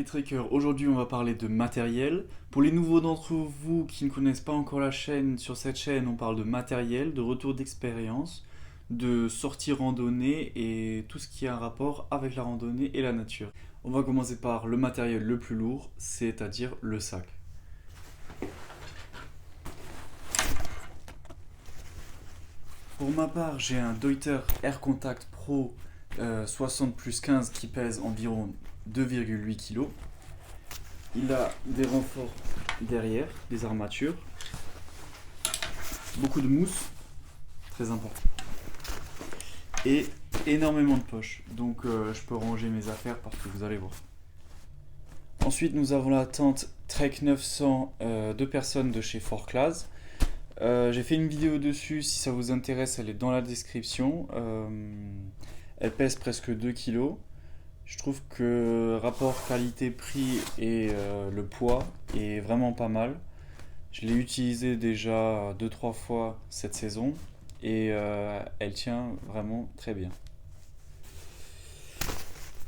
les trekkers, aujourd'hui on va parler de matériel. Pour les nouveaux d'entre vous qui ne connaissent pas encore la chaîne, sur cette chaîne on parle de matériel, de retour d'expérience, de sorties randonnée et tout ce qui a un rapport avec la randonnée et la nature. On va commencer par le matériel le plus lourd, c'est-à-dire le sac. Pour ma part, j'ai un Deuter Air Contact Pro 60 plus 15 qui pèse environ 2,8 kg. Il a des renforts derrière, des armatures, beaucoup de mousse, très important, et énormément de poches. Donc je peux ranger mes affaires parce que vous allez voir. Ensuite, nous avons la tente Trek 900 2 personnes de chez Forclaz. J'ai fait une vidéo dessus, si ça vous intéresse, elle est dans la description. Elle pèse presque 2 kg. Je trouve que rapport qualité-prix et le poids est vraiment pas mal. Je l'ai utilisée déjà 2-3 fois cette saison et elle tient vraiment très bien.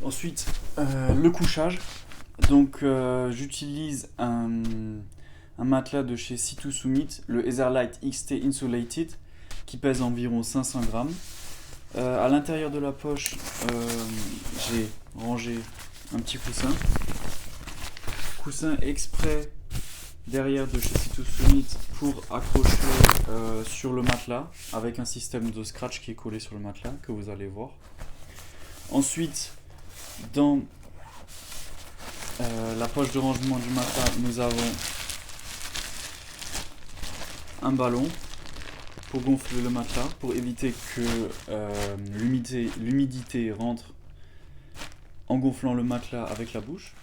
Ensuite, le couchage. Donc j'utilise un matelas de chez Situ Summit, le Etherlight XT Insulated, qui pèse environ 500 grammes. À l'intérieur de la poche, j'ai rangé un petit coussin. Coussin exprès derrière de chez Situ Summit pour accrocher sur le matelas avec un système de scratch qui est collé sur le matelas que vous allez voir. Ensuite, dans la poche de rangement du matelas, nous avons un ballon pour gonfler le matelas, pour éviter que l'humidité rentre en gonflant le matelas avec la bouche.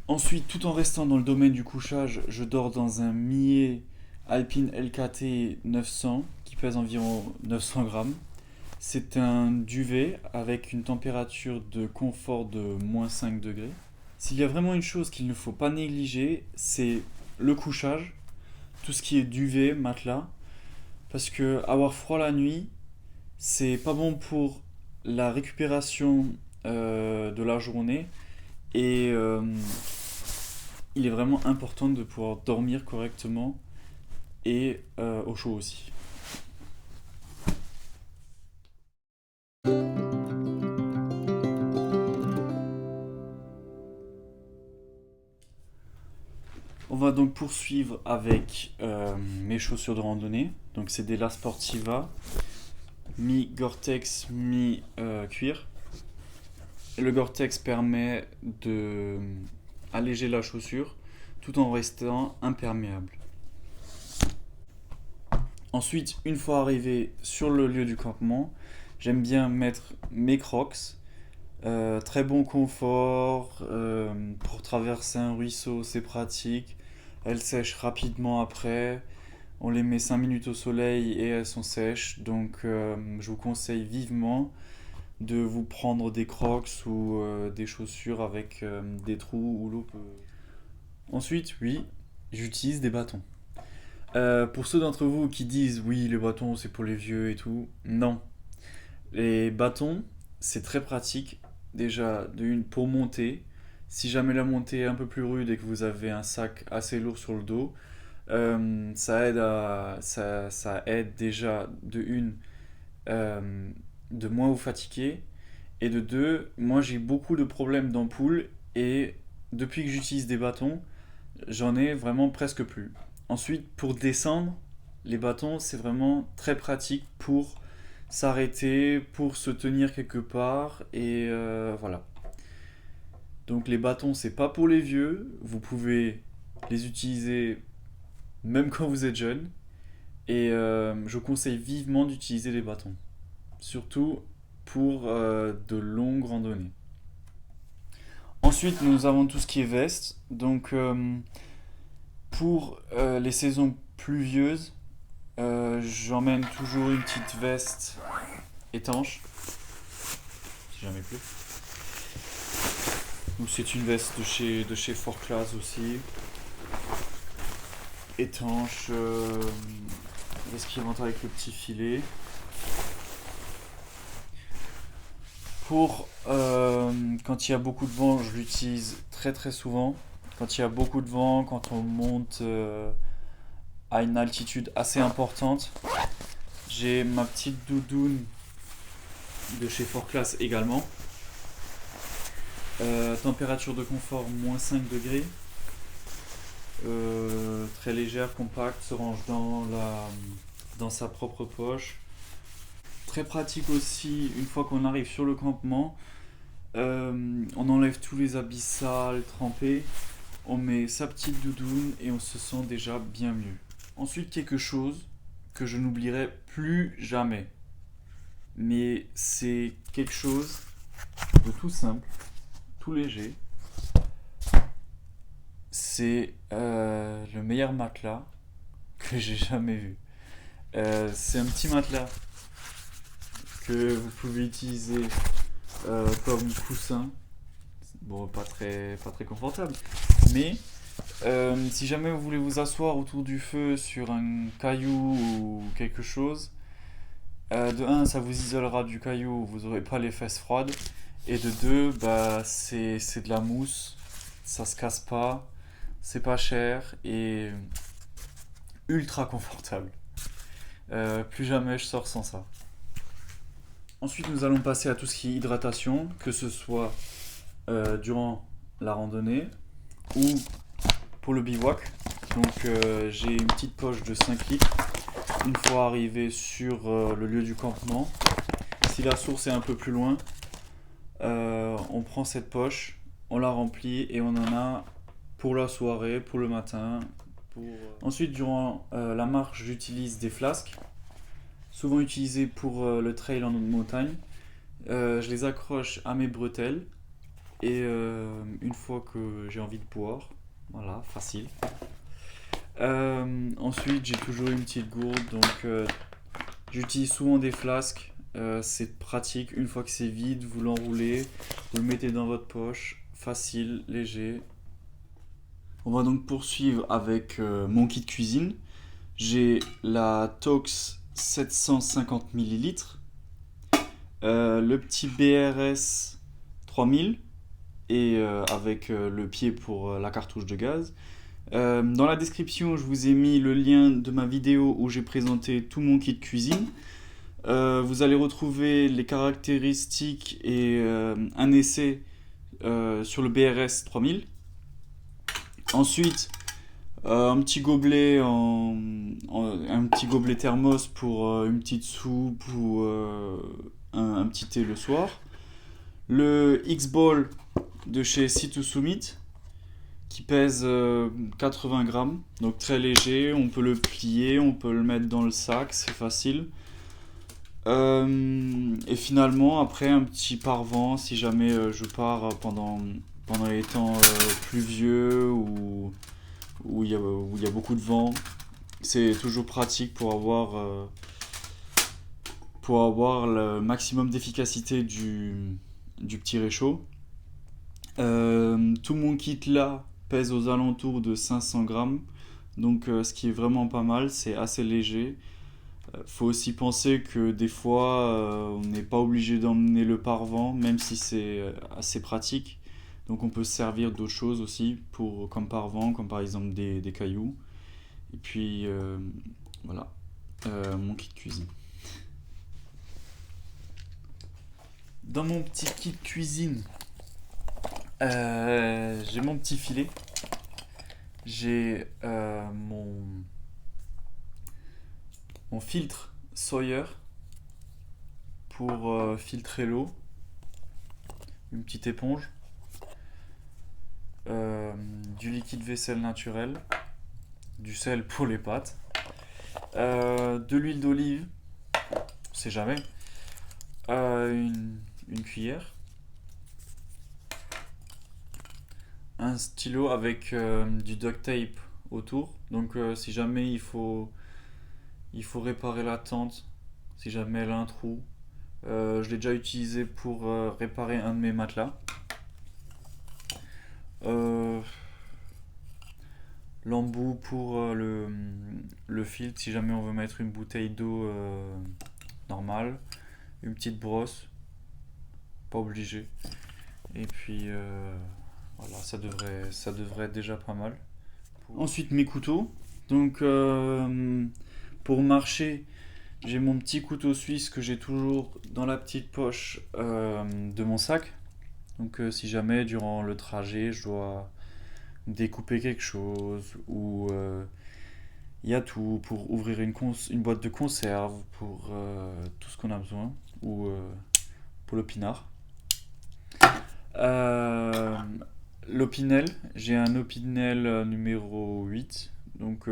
Ensuite, tout en restant dans le domaine du couchage, je dors dans un Millet Alpine LKT 900 qui pèse environ 900 grammes. C'est un duvet avec une température de confort de moins 5 degrés. S'il y a vraiment une chose qu'il ne faut pas négliger, c'est le couchage, tout ce qui est duvet, matelas, parce que avoir froid la nuit, c'est pas bon pour la récupération de la journée et il est vraiment important de pouvoir dormir correctement et au chaud aussi. On va donc poursuivre avec mes chaussures de randonnée. Donc c'est des La Sportiva, mi-Gore-Tex, mi-cuir. Le Gore-Tex permet de alléger la chaussure tout en restant imperméable. Ensuite, une fois arrivé sur le lieu du campement, j'aime bien mettre mes Crocs. Très bon confort, pour traverser un ruisseau, c'est pratique. Elles sèchent rapidement après. On les met 5 minutes au soleil et elles sont sèches. Donc je vous conseille vivement de vous prendre des Crocs ou des chaussures avec des trous où l'eau peut... Ensuite, oui, j'utilise des bâtons. Pour ceux d'entre vous qui disent oui, les bâtons c'est pour les vieux et tout, non. Les bâtons, c'est très pratique. Déjà, pour monter. Si jamais la montée est un peu plus rude et que vous avez un sac assez lourd sur le dos, ça aide déjà de une, de moins vous fatiguer. Et de deux, moi j'ai beaucoup de problèmes d'ampoule et depuis que j'utilise des bâtons, j'en ai vraiment presque plus. Ensuite, pour descendre, les bâtons, c'est vraiment très pratique pour s'arrêter, pour se tenir quelque part et voilà. Donc les bâtons, c'est pas pour les vieux, vous pouvez les utiliser même quand vous êtes jeune Et je conseille vivement d'utiliser les bâtons, surtout pour de longues randonnées. Ensuite, nous avons tout ce qui est veste. Donc, pour les saisons pluvieuses, j'emmène toujours une petite veste étanche, si jamais pleut. Donc, c'est une veste de chez Fort Class aussi, étanche, respirante avec le petit filet. Pour quand il y a beaucoup de vent, je l'utilise très très souvent. Quand il y a beaucoup de vent, quand on monte à une altitude assez importante, j'ai ma petite doudoune de chez Fort Class également. Température de confort moins 5 degrés. Très légère, compacte, se range dans sa propre poche. Très pratique aussi, une fois qu'on arrive sur le campement, on enlève tous les habits sales, trempés, on met sa petite doudoune et on se sent déjà bien mieux. Ensuite, quelque chose que je n'oublierai plus jamais, mais c'est quelque chose de tout simple, tout léger. C'est le meilleur matelas que j'ai jamais vu. C'est un petit matelas que vous pouvez utiliser comme coussin. Bon, pas très confortable. Mais si jamais vous voulez vous asseoir autour du feu sur un caillou ou quelque chose, de un, ça vous isolera du caillou, vous n'aurez pas les fesses froides. Et de deux, bah, c'est de la mousse, ça se casse pas, c'est pas cher et ultra confortable. Plus jamais je sors sans ça. Ensuite, nous allons passer à tout ce qui est hydratation, que ce soit durant la randonnée ou pour le bivouac. Donc, j'ai une petite poche de 5 litres une fois arrivé sur le lieu du campement. Si la source est un peu plus loin, on prend cette poche, on la remplit et on en a pour la soirée, pour le matin. Ensuite, durant la marche, j'utilise des flasques, souvent utilisées pour le trail en montagne. Je les accroche à mes bretelles et une fois que j'ai envie de boire, voilà, facile. Ensuite, j'ai toujours une petite gourde, donc j'utilise souvent des flasques. C'est pratique, une fois que c'est vide, vous l'enroulez, vous le mettez dans votre poche, facile, léger. On va donc poursuivre avec mon kit cuisine. J'ai la Tox 750 ml, le petit BRS 3000 et avec le pied pour la cartouche de gaz. Dans la description, je vous ai mis le lien de ma vidéo où j'ai présenté tout mon kit cuisine. Vous allez retrouver les caractéristiques et un essai sur le BRS 3000. Ensuite, un petit gobelet un petit gobelet thermos pour une petite soupe ou un petit thé le soir. Le X-Ball de chez Sea2 Summit qui pèse 80 grammes, donc très léger. On peut le plier, on peut le mettre dans le sac, c'est facile. Et finalement, après, un petit pare-vent si jamais je pars pendant les temps pluvieux ou où il y a beaucoup de vent. C'est toujours pratique pour avoir le maximum d'efficacité du petit réchaud. Tout mon kit là pèse aux alentours de 500 grammes. Donc ce qui est vraiment pas mal, c'est assez léger. Faut aussi penser que des fois on n'est pas obligé d'emmener le pare-vent, même si c'est assez pratique. Donc on peut se servir d'autres choses aussi comme pare-vent, comme par exemple des cailloux. Et puis voilà, mon kit cuisine. Dans mon petit kit cuisine, j'ai mon petit filet. J'ai mon filtre Sawyer pour filtrer l'eau. Une petite éponge. Du liquide vaisselle naturel. Du sel pour les pâtes. De l'huile d'olive, on sait jamais. Une cuillère. Un stylo avec du duct tape autour. Donc si jamais il faut réparer la tente, si jamais elle a un trou. Je l'ai déjà utilisé pour réparer un de mes matelas. Euh, L'embout pour le filtre si jamais on veut mettre une bouteille d'eau normale. Une petite brosse, pas obligé. Et puis voilà, ça devrait être déjà pas mal. Ensuite mes couteaux. Donc pour marcher, j'ai mon petit couteau suisse que j'ai toujours dans la petite poche de mon sac. Donc si jamais durant le trajet je dois découper quelque chose ou il y a tout pour ouvrir une boîte de conserve, pour tout ce qu'on a besoin ou pour le pinard. Euh, L'opinel, j'ai un opinel numéro 8, donc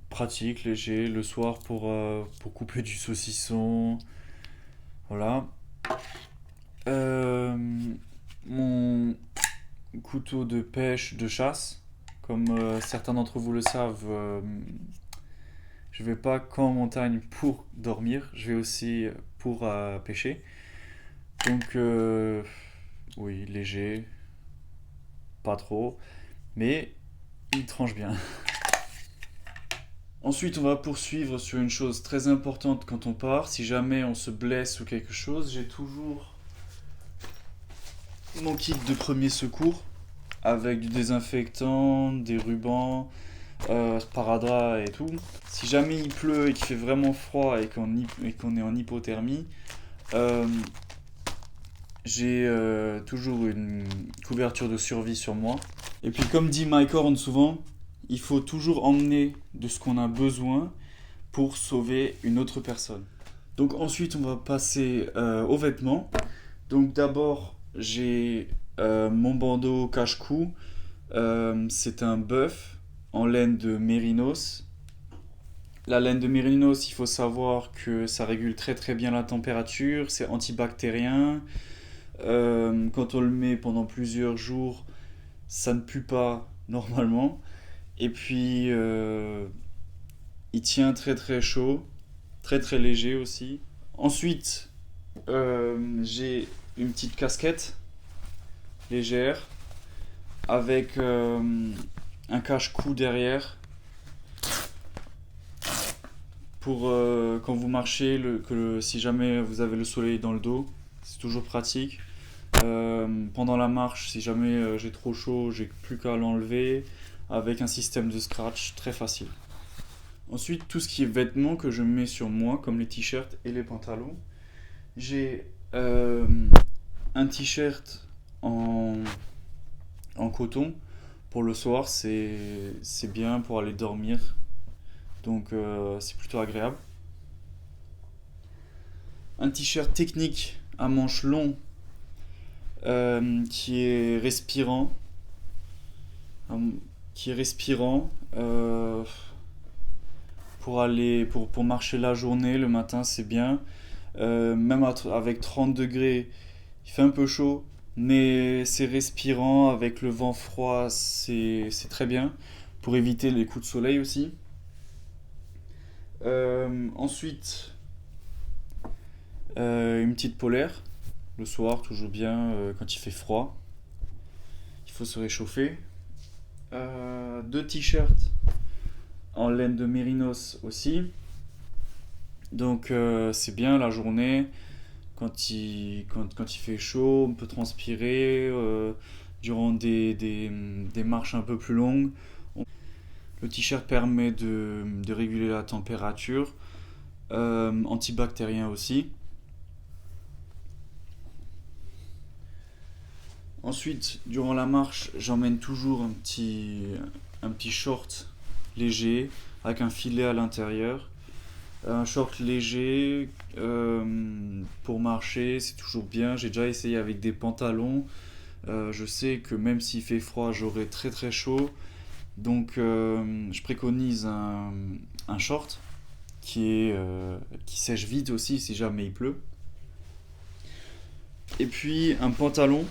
pratique, léger, le soir pour couper du saucisson, voilà. Euh, Mon couteau de pêche, de chasse, comme certains d'entre vous le savent, je vais pas qu'en montagne pour dormir, je vais aussi pour pêcher. Donc oui, léger, pas trop, mais il tranche bien. Ensuite, on va poursuivre sur une chose très importante quand on part. Si jamais on se blesse ou quelque chose, j'ai toujours mon kit de premier secours avec du désinfectant, des rubans, sparadrap et tout. Si jamais il pleut et qu'il fait vraiment froid et qu'on est en hypothermie, euh, j'ai toujours une couverture de survie sur moi. Et puis comme dit Mike Horn souvent, il faut toujours emmener de ce qu'on a besoin pour sauver une autre personne. Donc ensuite on va passer aux vêtements. Donc d'abord j'ai mon bandeau cache-cou. C'est un bœuf en laine de mérinos. La laine de mérinos, il faut savoir que ça régule très très bien la température, c'est antibactérien. Quand on le met pendant plusieurs jours, ça ne pue pas normalement. Et puis, il tient très très chaud, très très léger aussi. Ensuite, j'ai une petite casquette légère avec un cache-cou derrière pour quand vous marchez, si jamais vous avez le soleil dans le dos, c'est toujours pratique. Pendant la marche, si jamais j'ai trop chaud, j'ai plus qu'à l'enlever avec un système de scratch très facile. Ensuite, tout ce qui est vêtements que je mets sur moi, comme les t-shirts et les pantalons, j'ai un t-shirt en, en coton pour le soir, c'est bien pour aller dormir, donc c'est plutôt agréable. Un t-shirt technique à manches longues qui est respirant, euh, qui est respirant, pour marcher la journée le matin, c'est bien. Même avec 30 degrés, il fait un peu chaud, mais c'est respirant. Avec le vent froid, c'est très bien pour éviter les coups de soleil aussi. Ensuite, une petite polaire le soir, toujours bien quand il fait froid. Il faut se réchauffer. Deux t-shirts en laine de mérinos aussi. Donc c'est bien la journée. Quand il fait chaud, on peut transpirer durant des marches un peu plus longues. Le t-shirt permet de réguler la température, antibactérien aussi. Ensuite, durant la marche, j'emmène toujours un petit short léger avec un filet à l'intérieur. Un short léger pour marcher, c'est toujours bien. J'ai déjà essayé avec des pantalons. Je sais que même s'il fait froid, j'aurai très très chaud. Donc je préconise un short qui sèche vite aussi si jamais il pleut. Et puis un pantalon.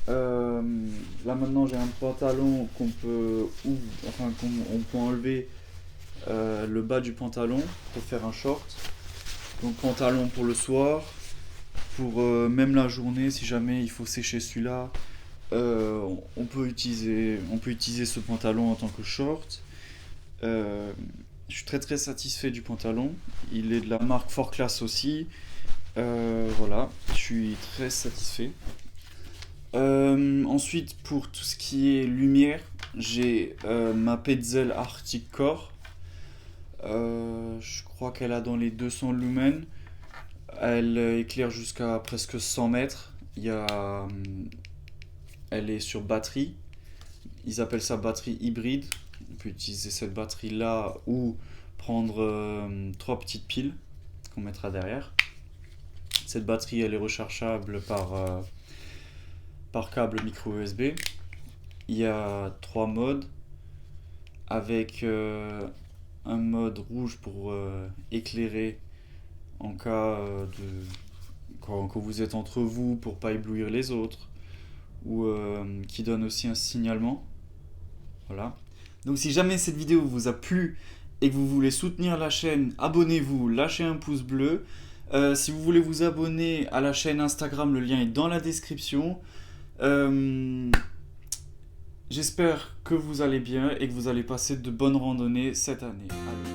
Euh, Là maintenant j'ai un pantalon qu'on peut enlever le bas du pantalon pour faire un short. Donc pantalon pour le soir, pour même la journée si jamais il faut sécher celui-là. On peut utiliser ce pantalon en tant que short. Euh, je suis très très satisfait du pantalon. Il est de la marque Fort Class aussi. Voilà, je suis très satisfait. Ensuite, pour tout ce qui est lumière, j'ai ma Petzl Arctic Core. Je crois qu'elle a dans les 200 lumens. Elle éclaire jusqu'à presque 100 mètres. Elle est sur batterie. Ils appellent ça batterie hybride. On peut utiliser cette batterie là ou prendre trois petites piles qu'on mettra derrière. Cette batterie elle est rechargeable par câble micro USB. Il y a trois modes avec un mode rouge pour éclairer en cas quand vous êtes entre vous pour pas éblouir les autres ou qui donne aussi un signalement. Voilà. Donc si jamais cette vidéo vous a plu et que vous voulez soutenir la chaîne, abonnez-vous, lâchez un pouce bleu. Si vous voulez vous abonner à la chaîne Instagram, le lien est dans la description. J'espère que vous allez bien et que vous allez passer de bonnes randonnées cette année. Allez.